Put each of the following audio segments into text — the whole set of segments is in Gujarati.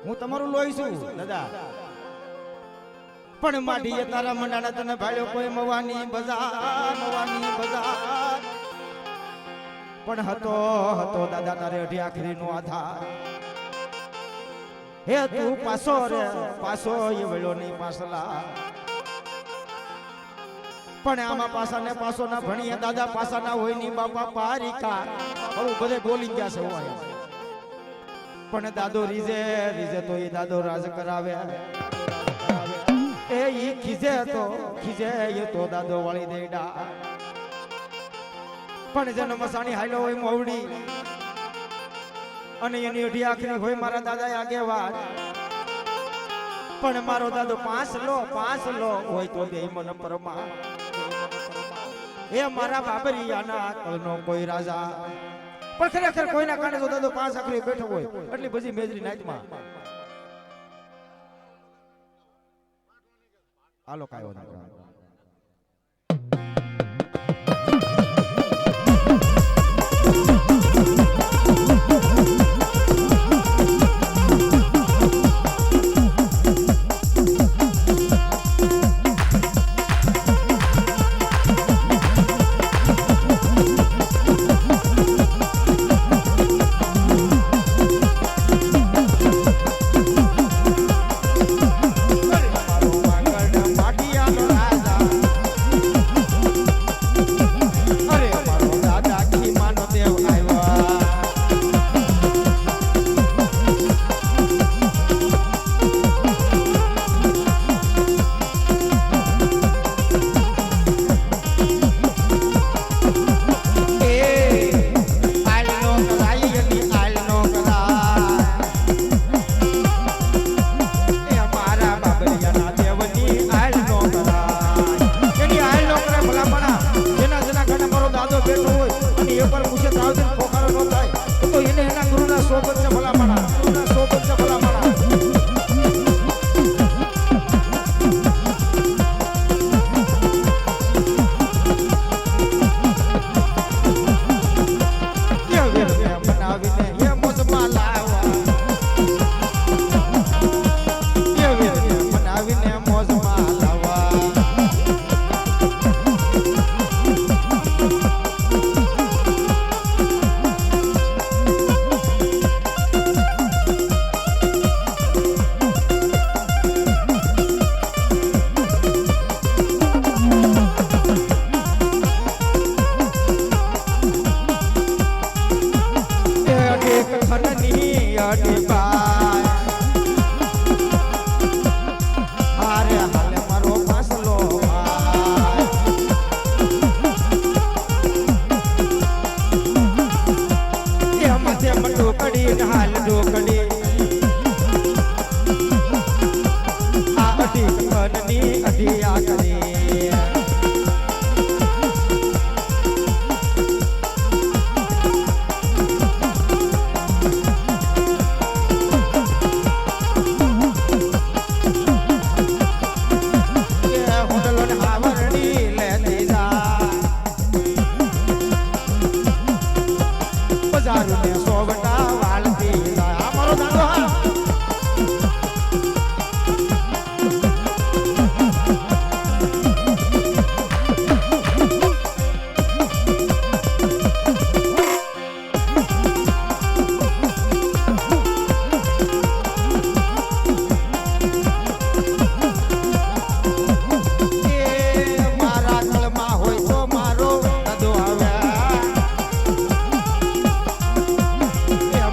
હું તમારું લોહી છું દાદા, પણ માડીએ તારા મંડાણા તને ભાળ્યો કોઈ મવાની બજાર પણ હતો દાદા તારે અઢી આખરીનો આધાર. હે તું પાસો રે પાસો એ વળ્યો નહીં પાસલા, પણ આમાં પાસા ને પાસો ના ભણીએ દાદા, પાસા ના હોય ની બાપા પારિકા. હવે બધે બોલી ગયા છે હોય, પણ દાદો રીજે તો એ દાદો રાજ કરાવે. એ ઈ ખીજે એ તો દાદો વાળી દેડા. પણ જેનો મસાણી હાલ્યો હોય મોવડી અને એની અઢી આખરી હોય મારા દાદા આગેવાન, પણ મારો દાદો પાંચ લો હોય તો દે મન પરમા. એ મારા બાબરિયાના કળનો કોઈ રાજા, પણ ખરેખર કોઈના કારણે જો દાદો પાંચ આખરી બેઠો હોય એટલી બધી મેજરી નાઈટમાં હાલો કાયો ના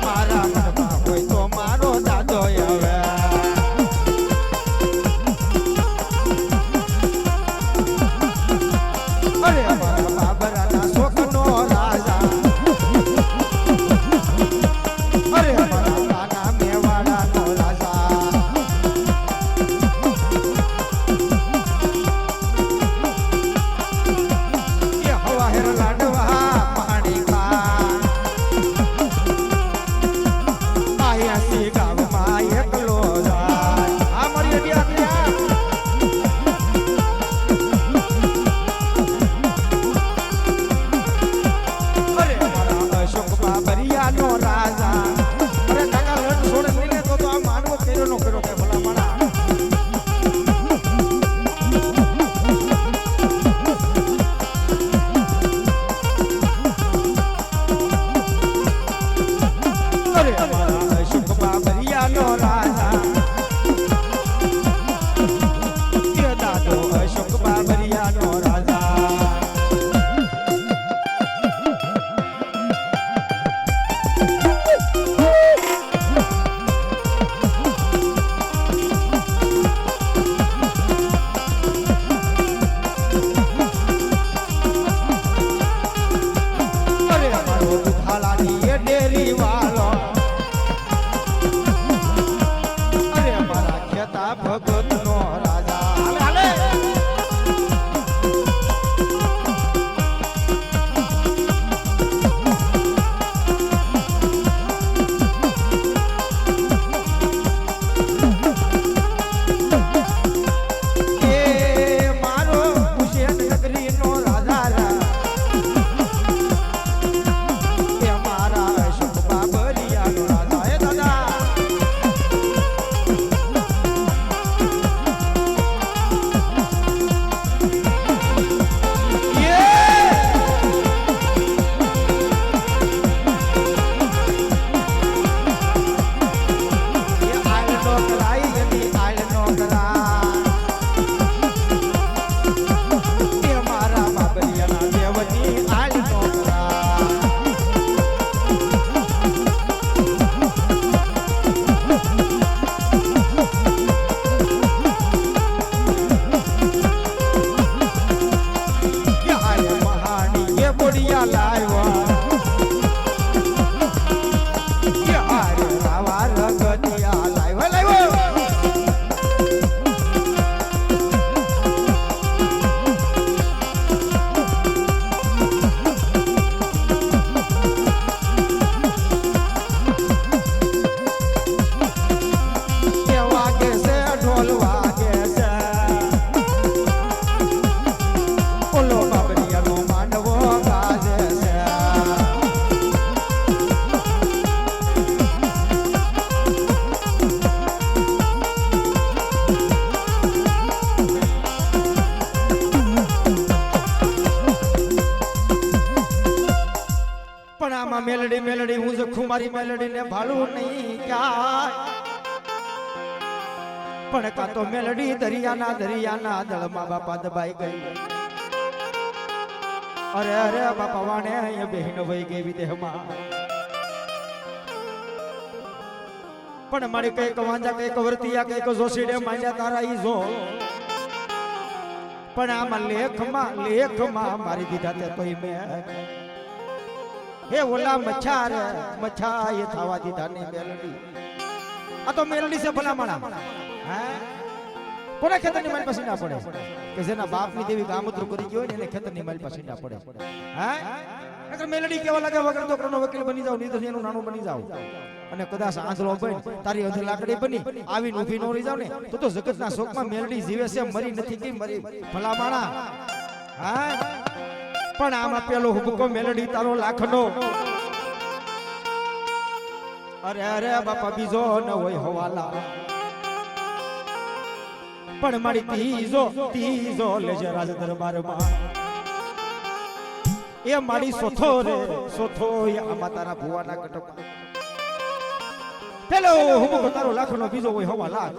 મારા મનમાં હોય તો મારો દાદો ભગતનો રાજા હાલે મેલડી મેલડી હું જો ખુમારી મેલડી ને ભાળું નહીં ક્યાંય પણ કા તો મેલડી દરિયાના દળમાં બાપા દબાઈ ગઈ અરે અરે બાપા વાણે અહીંયા બહેન વહી ગઈ વિદેહમાં પણ મારી કઈક વાંજા કઈક વર્તિયા કઈક જોશીડે માંડ્યા તારા ઈ જો પણ આમાં લેખમાં મારી દીધા તે કોઈ મેં હે ઓલા મચ્છા એ થવા દીધા ને મેલડી આ તો મેલડી છે ભલા માણા હે કોને ખેતરની માલ પાસે ના પડે કે જેના બાપની દેવી ગામત્રુ કરી ગયો ને એને ખેતરની માલ પાસે ના પડે હે અગર મેલડી કેવા લાગે વગર તો કરનો વકીલ બની જાવ નહીં તો એનું નાનું બની જાવ અને કદાચ આંધળો બન તારી અધ લાકડી બની આવીને ઊભી નો રહી જાવ ને તો જગતના શોકમાં મેલડી જીવે છે મરી નથી કે મરી ભલા માણા હા પણ આમાં પેલો હુબકો મેલડી તારો લાખનો અરે અરે બાપા બીજો ન હોય હવાલા પણ મારી ત્રીજો લેજે રાજ દરબારમાં એ મારી સોથો આમાં તારા ભુવાના કટક પેલો હુબકો તારો લાખનો બીજો હોય હવાલા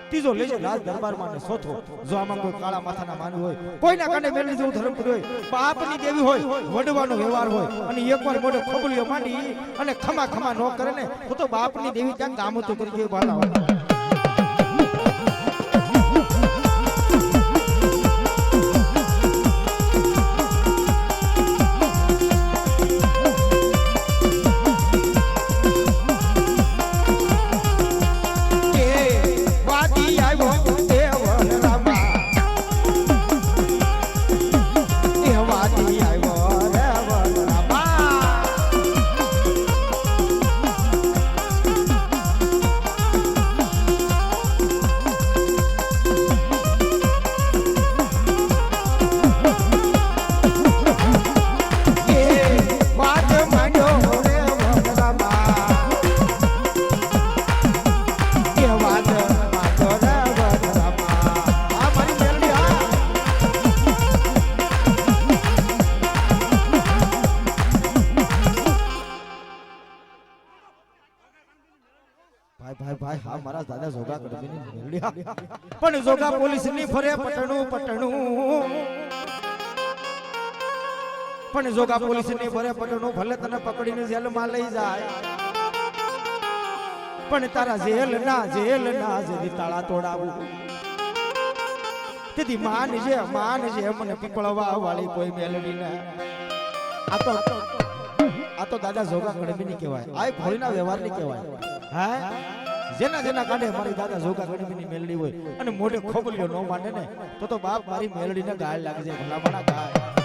ત્રીજો લેજે રાજ દરબારમાં ને સોથો જો આમાં કોઈ કાળા માથાના માનવી હોય કોઈના કાને મેલડી જેવું ધર્મ કર્યું હોય બાપની દેવી હોય વડવાનો વ્યવહાર હોય અને એકવાર મોઢે ખોબલીઓ માંડી અને ખમા ન કરે ને તો બાપની દેવી ત્યાં ગામતો કરી ગઈ બાળા ભાઈ હા મારા દાદા જોગા કરવીની મેલડી પણ જોગા પોલીસ ની ફરે પટણું પણ જોગા પોલીસ ની ફરે પટણું ભલે તને પકડીને જેલમાં લઈ જાય પણ તારા જેલ ના જેદી તાળા તોડાવું તેથી માનજે મને પીપળવા વાળી કોઈ મેલડી ને આ તો દાદા જોગા કડબી ની કહેવાય આ ભોળીના વ્યવહાર ની કહેવાય હા જેના જેના કાંઠે મારી દાદા જોગા ગણપતિની મેલડી હોય અને મોઢે ખોબલીઓ ન માંડે ને તો બાપ મારી મેલડીને ગાળ લાગી જાય ભલામણા ગાય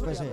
આપે છે.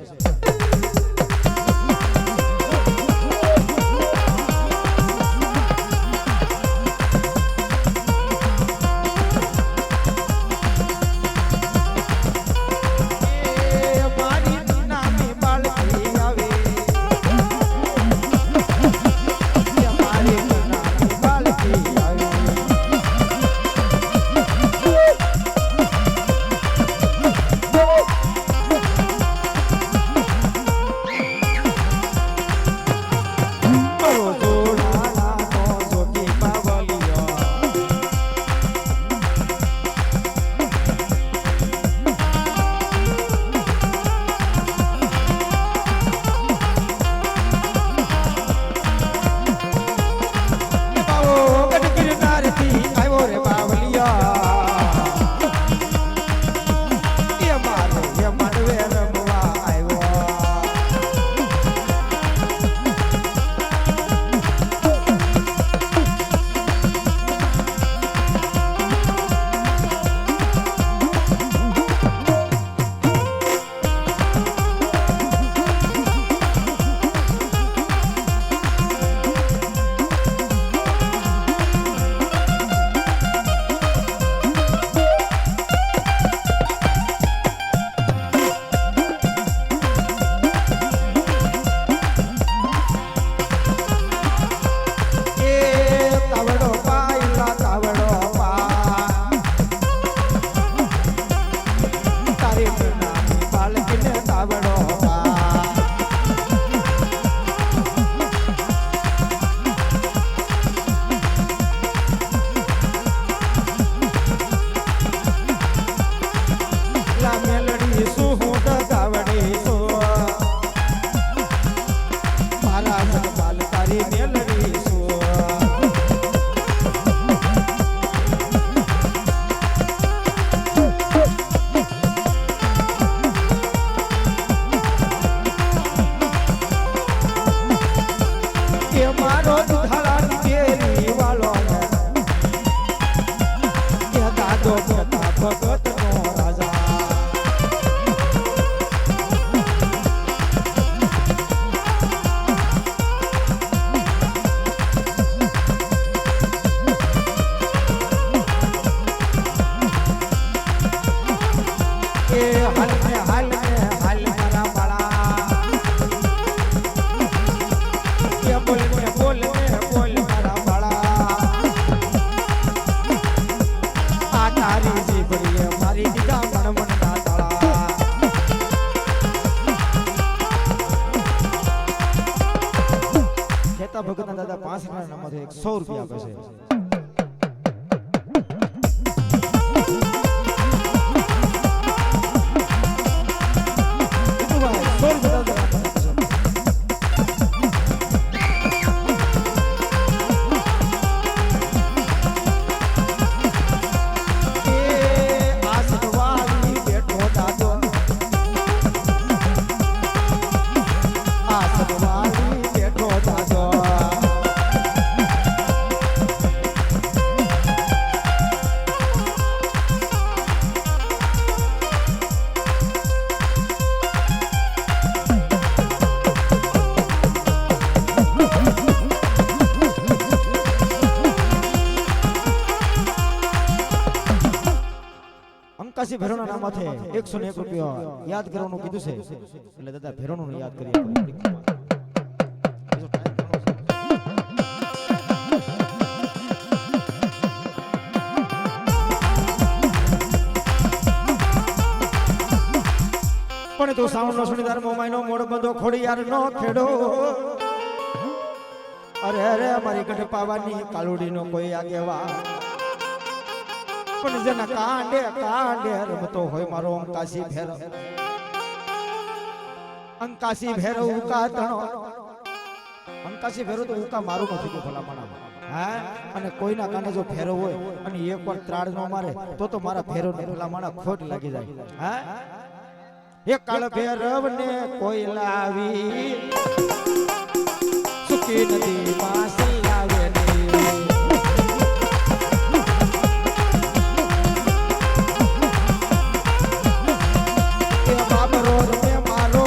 ભગતના દાદા 65 નામાંથી 100 રૂપિયા આપે છે. અંકાસી ભેરોના નામથી 101 રૂપિયા યાદ કરવાનું કીધું છે એટલે દાદા ભેરોનું યાદ કરીએ. પણ તું સાઉન્ડ નો સુણીદાર મોમાઈનો મોડ બંધો ખોડી યાર નો ખેડો. અરે અરે મારી ગઢ પાવાની કાલુડી નો કોઈ આગેવા પણ જેના કાંડે કાંડે રમતો હોય મારો અંકાસી ભેરો. અંકાસી ભેરો ઉકા તણો અંકાસી ભેરો તો ઉકા મારું નથી કે ભલામણા. હા અને કોઈના કાને જો ફેરો હોય અને એકવાર ત્રાડ નો મારે તો મારા ફેરો ને ભલામણા ખોટ લાગી જાય. હા એક કાળ ભેરવ ને કોઈ લાવી સુકી નદી માં સલાવે ને એ બાબરો રે મારો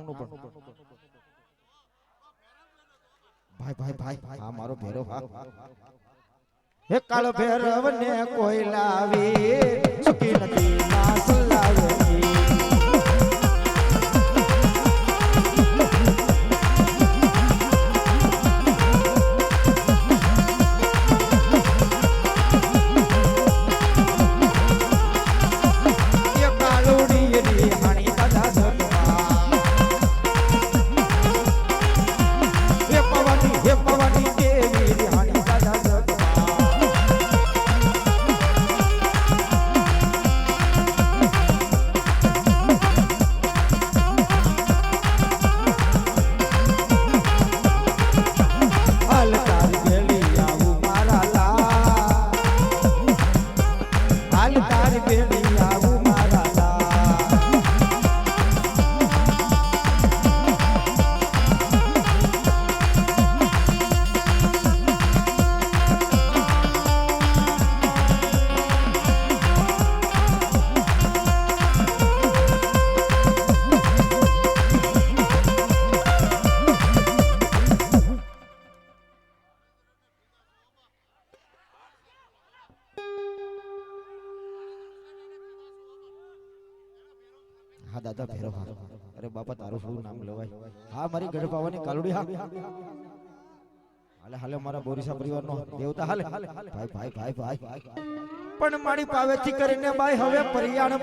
નામનું પણ ભાઈ ભાઈ ભાઈ હા મારો ભેરો હા હે કાળ ભૈરવ ને કોઈ લાવી સુખી નથી ના સલાવે હા દાદા ભેરો હા અરે બાપા તારું શું નામ લેવાય હા મારી ગઢપાવાની કાલુડી હા હાલે હાલે મારા બોરીસા પરિવારનો દેવતા હાલે ભાઈ ભાઈ ભાઈ ભાઈ પણ મારી પાવેથી કરીને બાઈ હવે પરિયાણ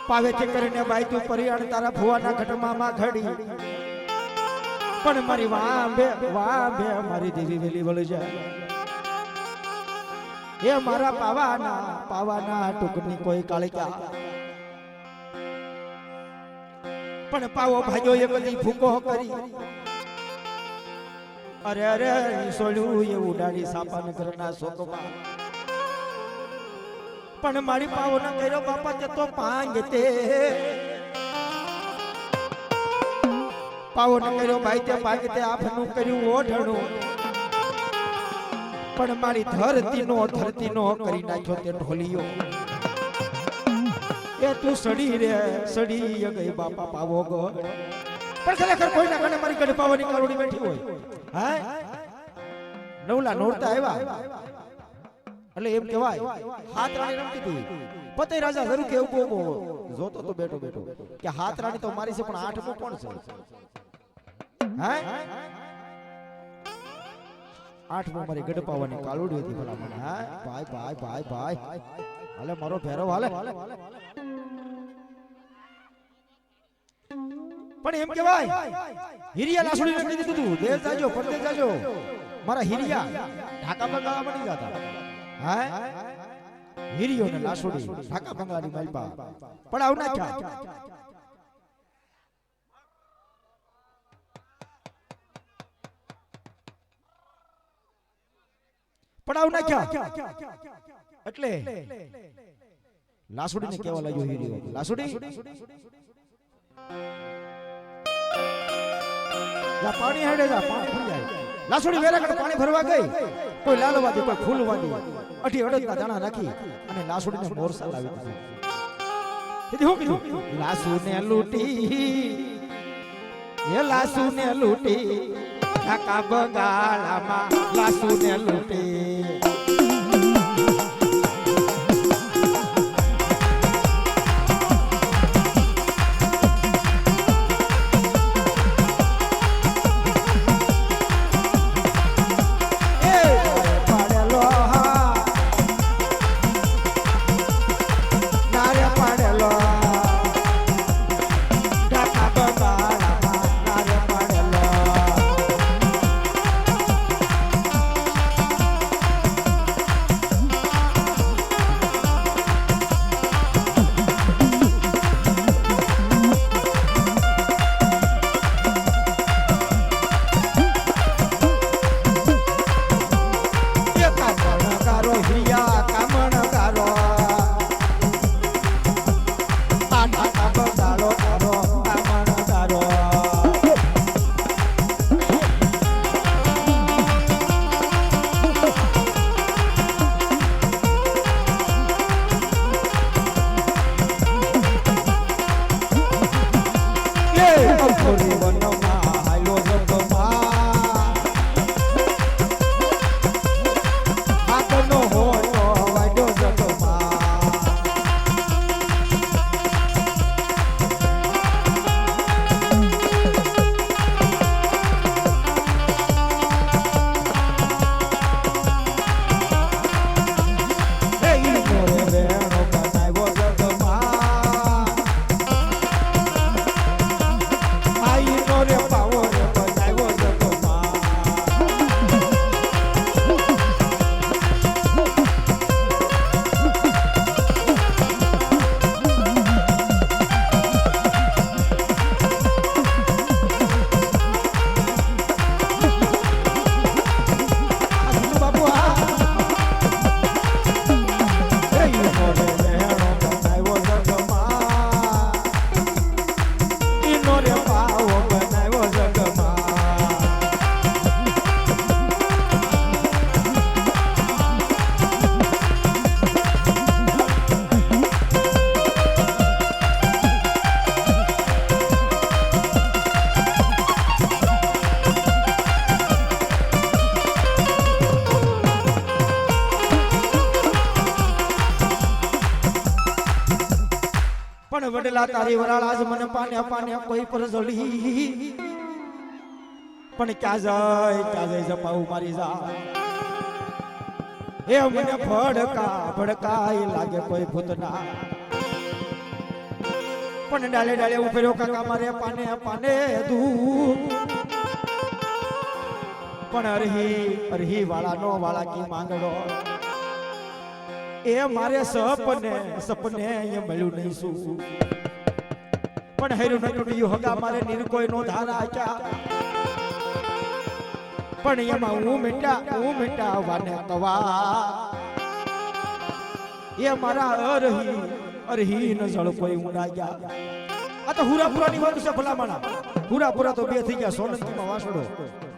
પાવેથી કરીને બાઈ તું પરિયાણ તારા ભુવાના ઘટમામાં ઘડી પણ મારી વાંભે મારી દેવી વેલી વળી જાય એ મારા પાવાના ટુકની કોઈ કાળિકા પણ પાવો ભાગ્યો એ બધી ભૂકો કરી અરે સોળ્યું એ ઉડાડી સાપા નગરના શોકમાં પણ મારી પાવો ન કર્યો બાપા તે તો પાંગ તે પાવો ન કર્યો ભાઈ તે પાંગ તે આપનું કર્યું ઓઢણું પણ મારી ધરતીનો કરી નાખ્યો તે ઢોલિયો એ તું સડી ગઈ બાપા પાવો ગો પણ ખરેખર કોઈના કાને મારી ગઢ પાવાની કારોડી બેઠી હોય હા નવલા નોરતા આવ્યા એટલે એમ કહેવાય હાથ રાણી રમતી હતી પતે રાજા જરૂર કે ઉભો જોતો તો બેઠો કે હાથ રાણી તો મારી છે પણ આઠમો કોણ છે હા આઠમો મારી ગઢપાવાની કાળુડી હતી ભલા મને હા ભાઈ હાલે મારો ભેરવ હાલે પણ એમ કેવાય હિરિયા લાસુડી ને કીધું તું દેવ જાજો પરદેશ જાજો મારા હિરિયા ઢાકા બંગલા બની જતા હા હિરિયો ને લાસુડી ઢાકા બંગલાની માલપા પણ આવ નાખ્યા પડાવ નાખ્યા એટલે લાસુડીને કેવા લાગ્યો હીરિયો લાસુડી જા પાણી હેડે જા પાણી ભરી જાય લાસુડી વેરાકડ પાણી ભરવા ગઈ કોઈ લાલવા દે કોઈ ફૂલવા દે અઢી અડદના દાણા નાખી અને લાસુડીને મોરસા લાવી દીધી હું કીધું લાસુને લૂટી એ લાસુને લૂટી ઢાકા બંગાળામાં લાસુને લૂટી ખોરી વનમાં હાલો જગમાં હાથનો હોય વાડો જગમાં એ મોરે વેણો બનાવ્યો જગમાં આઈ નો રે પાવો રે બનાવ્યો જગમાં બાબુ આ પણ વડલા તારી વરાળ આજ મને પાને પાને કોઈ પર જડી પણ ક્યાં જાય જપાવું મારી જા એ મને ભડકાય લાગે કોઈ ભૂતના પણ ડાલે ડાલે ઉભર્યો કાકા મારે પાને પાને દૂર પણ અરહી વાળા નો વાળા કી માંગડો એ મારે સપને એ મળ્યું નહીં શું પણ હેરું ન તૂટ્યું હગા મારે નિર્કોય નો ધારા આચા પણ એમાં હું મીઠા વાને કવા એ મારા અરહી ન જળ કોઈ ઊંડા ગયા આ તો હુરાપુરા ની વાત છે ભલામણા હુરાપુરા તો બે થઈ ગયા સોલંકી માં વાસડો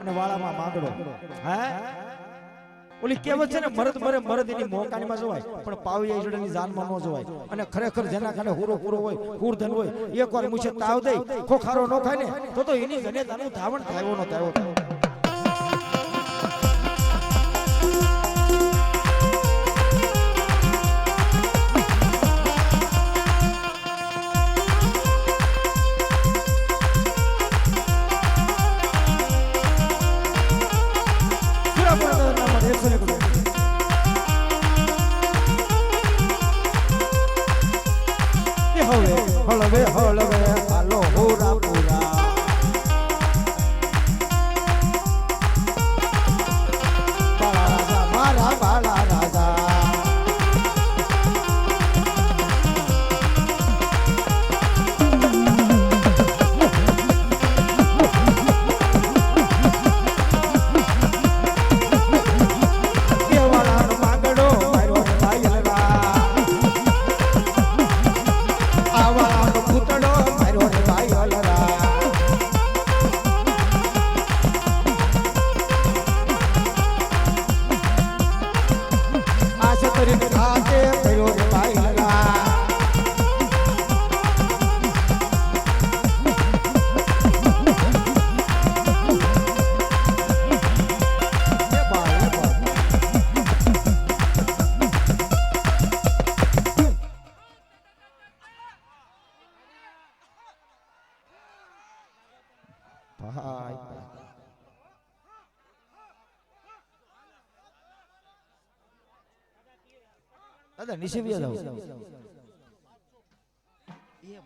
અને વાળામાં માંગડો હે ઓલી કહેવત છે ને મરદ મરે મરદ એની મોકાની માં જોવાય પણ પાવિયા ઈડની જાનમાં ન જોવાય અને ખરેખર જેના કાને હુરો પૂરો હોય કુરધન હોય એકવાર મુછે તાવ દે ખોખારો ન ખાય ને તો એની જનેતાનું ધાવણ થાયો ન થાયો હળવે હાલો હોરા પૂરા મારા બાળા રાજા કેવાળાનો માંગડો મારો ભાઈલરા આવાનો પૂતળો મારો ભાઈલરા આશ કરીને ખાતે મારો ભાઈલરા ભાઈ દાદા નીચે બી જાવ એ